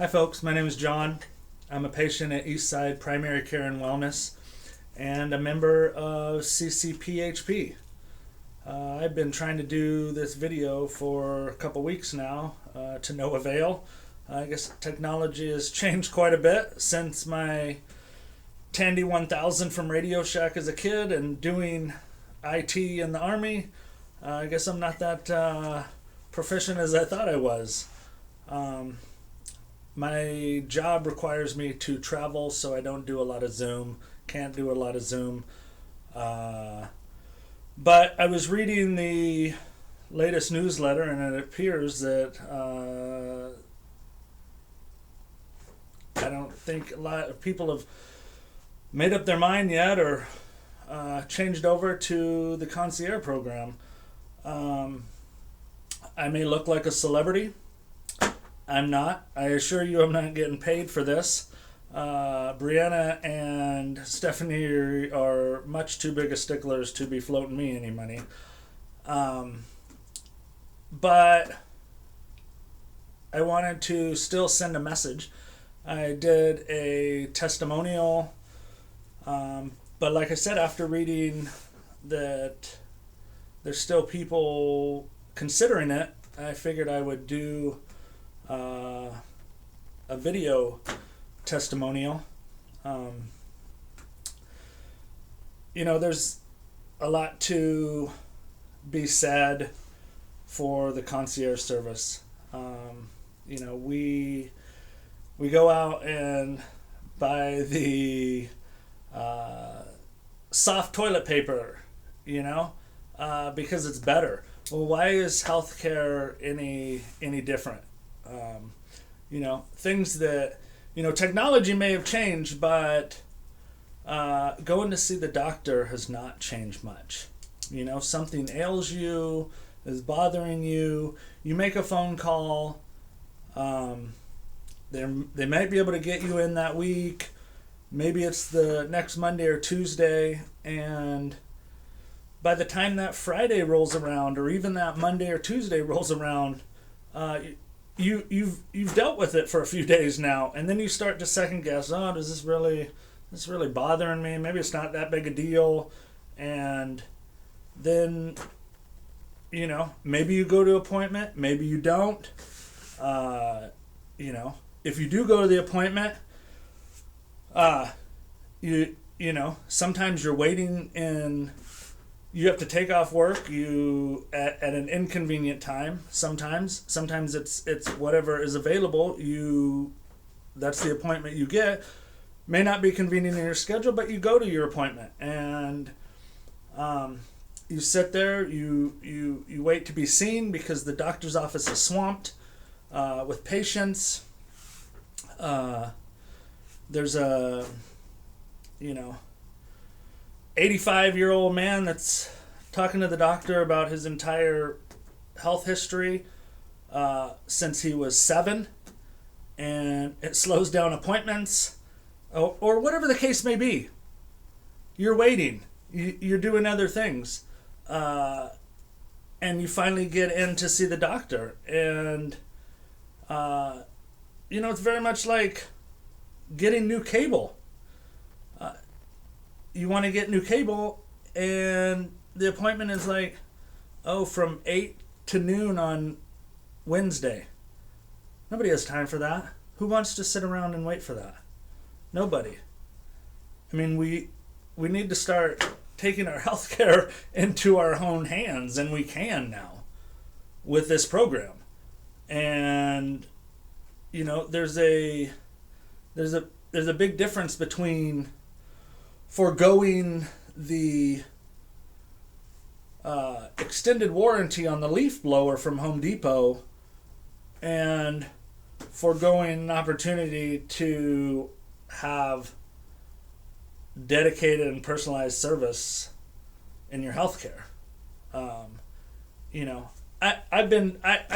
Hi folks, my name is John. I'm a patient at Eastside Primary Care and Wellness and a member of CCPHP. I've been trying to do this video for a couple weeks now to no avail. I guess technology has changed quite a bit since my Tandy 1000 from Radio Shack as a kid and doing IT in the Army. I guess I'm not that proficient as I thought I was. My job requires me to travel, so I don't do a lot of Zoom. Can't do a lot of Zoom. But I was reading the latest newsletter, and it appears that I don't think a lot of people have made up their mind yet or changed over to the concierge program. I may look like a celebrity. I'm not. I assure you I'm not getting paid for this. Brianna and Stephanie are much too big of sticklers to be floating me any money. But I wanted to still send a message. I did a testimonial, but like I said, after reading that there's still people considering it, I figured I would do a video testimonial. There's a lot to be said for the concierge service. We go out and buy the soft toilet paper, because it's better. Well, why is healthcare any different? Things that, technology may have changed, but going to see the doctor has not changed much. Something ails you, is bothering you, you make a phone call, they might be able to get you in that week. Maybe it's the next Monday or Tuesday, and by the time that Friday rolls around, or even that Monday or Tuesday rolls around, you've dealt with it for a few days now, and then you start to second guess. Oh, does this really bothering me? Maybe it's not that big a deal, and then maybe you go to appointment, maybe you don't. If you do go to the appointment, sometimes you're waiting and you have to take off work at an inconvenient time. Sometimes it's whatever is available. That's the appointment you get. May not be convenient in your schedule, but you go to your appointment and you sit there. You wait to be seen because the doctor's office is swamped with patients. There's a 85-year-old man that's talking to the doctor about his entire health history since he was 7, and it slows down appointments, or whatever the case may be. You're waiting, you're doing other things, and you finally get in to see the doctor, and it's very much like getting new cable. You want to get new cable, and the appointment is like, from 8 to noon on Wednesday. Nobody has time for that. Who wants to sit around and wait for that? Nobody. I mean, we need to start taking our healthcare into our own hands, and we can now with this program. And there's a big difference between foregoing the extended warranty on the leaf blower from Home Depot and foregoing an opportunity to have dedicated and personalized service in your healthcare. I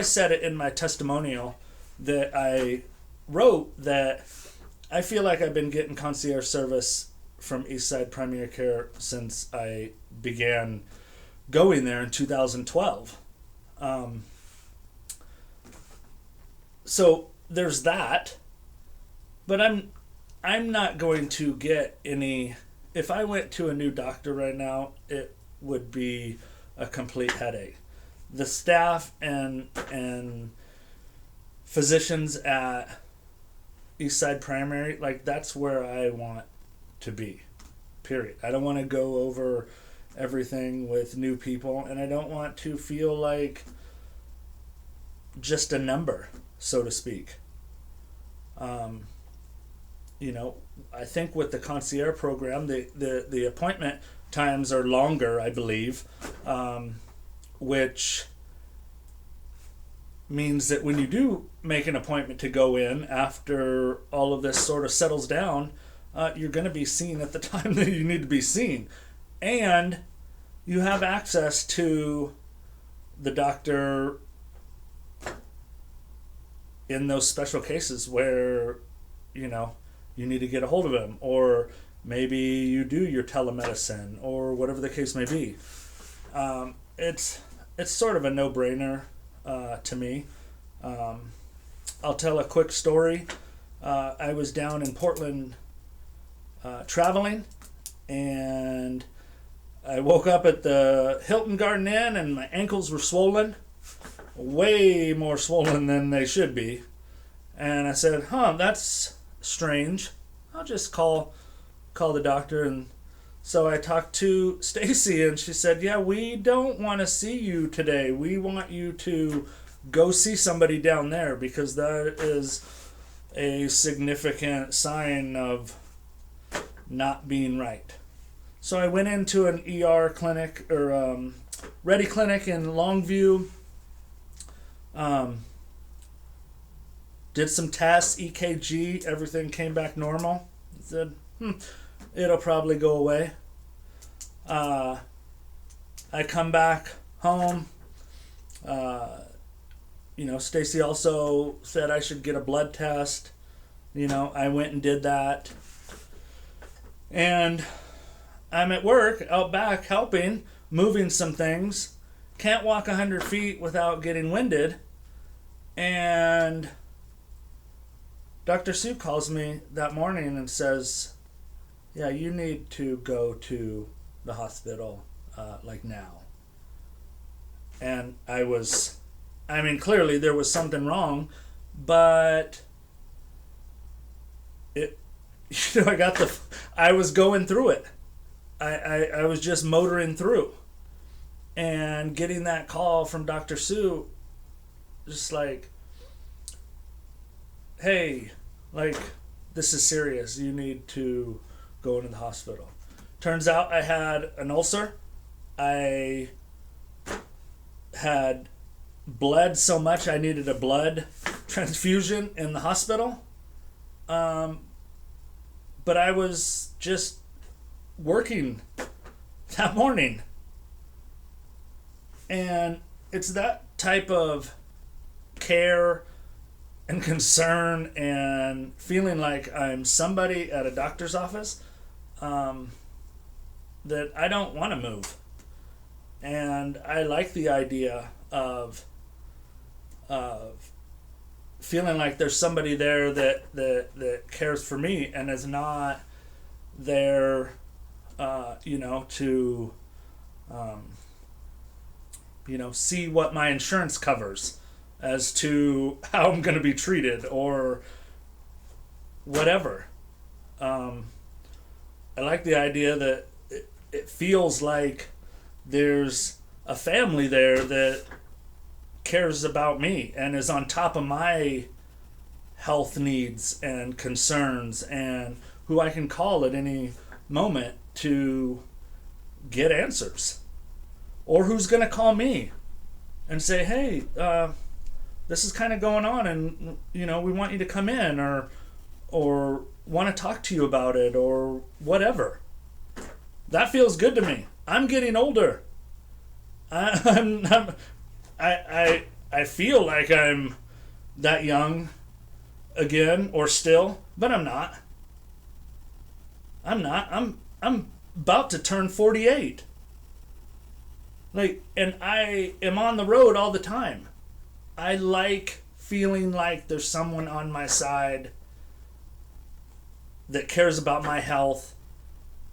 said it in my testimonial that I wrote that I feel like I've been getting concierge service from Eastside Primary Care since I began going there in 2012. So there's that. But I'm not going to get any. If I went to a new doctor right now, it would be a complete headache. The staff and physicians at Eastside Primary, like, that's where I want to be. Period. I don't want to go over everything with new people, and I don't want to feel like just a number, so to speak. I think with the concierge program, the appointment times are longer, I believe, which means that when you do make an appointment to go in after all of this sort of settles down, you're going to be seen at the time that you need to be seen. And you have access to the doctor in those special cases where, you need to get a hold of him, or maybe you do your telemedicine, or whatever the case may be. It's sort of a no-brainer to me. I'll tell a quick story. I was down in Portland traveling, and I woke up at the Hilton Garden Inn, and my ankles were swollen, way more swollen than they should be. And I said, that's strange. I'll just call the doctor. And so I talked to Stacy, and she said, yeah, we don't want to see you today. We want you to go see somebody down there, because that is a significant sign of not being right. So I went into an ER clinic, or Ready Clinic in Longview. Did some tests, EKG, everything came back normal. I said, it'll probably go away. I come back home. Stacy also said I should get a blood test. I went and did that. And I'm at work, out back, helping, moving some things. Can't walk 100 feet without getting winded. And Dr. Sue calls me that morning and says, yeah, you need to go to the hospital, now. And clearly there was something wrong, but I was going through it. I was just motoring through. And getting that call from Dr. Sue, just like, hey, this is serious. You need to go into the hospital. Turns out I had an ulcer. I had bled so much I needed a blood transfusion in the hospital. But I was just working that morning. And it's that type of care and concern and feeling like I'm somebody at a doctor's office that I don't want to move. And I like the idea of feeling like there's somebody there that cares for me and is not there, to see what my insurance covers as to how I'm going to be treated or whatever. I like the idea that it feels like there's a family there that cares about me and is on top of my health needs and concerns, and who I can call at any moment to get answers. Or who's going to call me and say, hey, this is kind of going on, and we want you to come in, or want to talk to you about it, or whatever. That feels good to me. I'm getting older. I feel like I'm that young again, or still, but I'm not. I'm about to turn 48. And I am on the road all the time. I like feeling like there's someone on my side that cares about my health,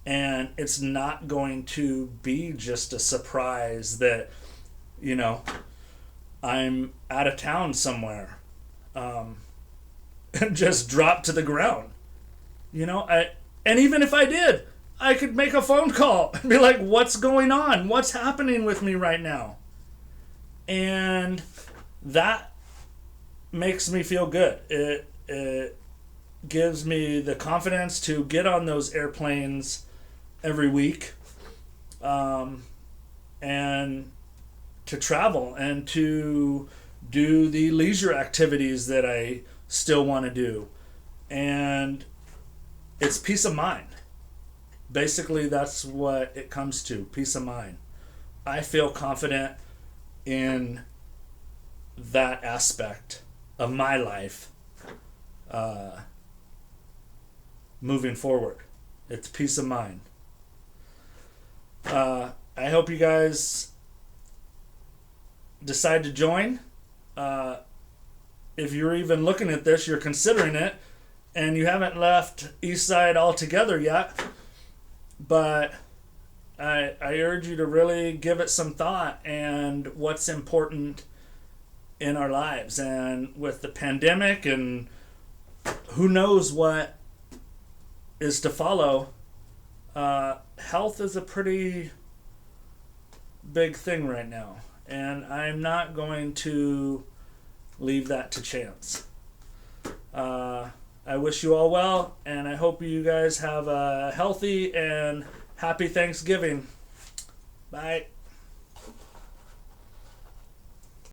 and it's not going to be just a surprise that, you know, I'm out of town somewhere, and just drop to the ground. And even if I did, I could make a phone call and be like, what's going on? What's happening with me right now? And that makes me feel good. It gives me the confidence to get on those airplanes every week, and to travel and to do the leisure activities that I still want to do. And it's peace of mind. Basically, that's what it comes to, peace of mind. I feel confident in that aspect of my life moving forward. It's peace of mind. I hope you guys decide to join. If you're even looking at this, you're considering it, and you haven't left Eastside altogether yet, but I urge you to really give it some thought and what's important in our lives. And with the pandemic and who knows what is to follow, health is a pretty big thing right now. And I'm not going to leave that to chance. I wish you all well, and I hope you guys have a healthy and happy Thanksgiving. Bye.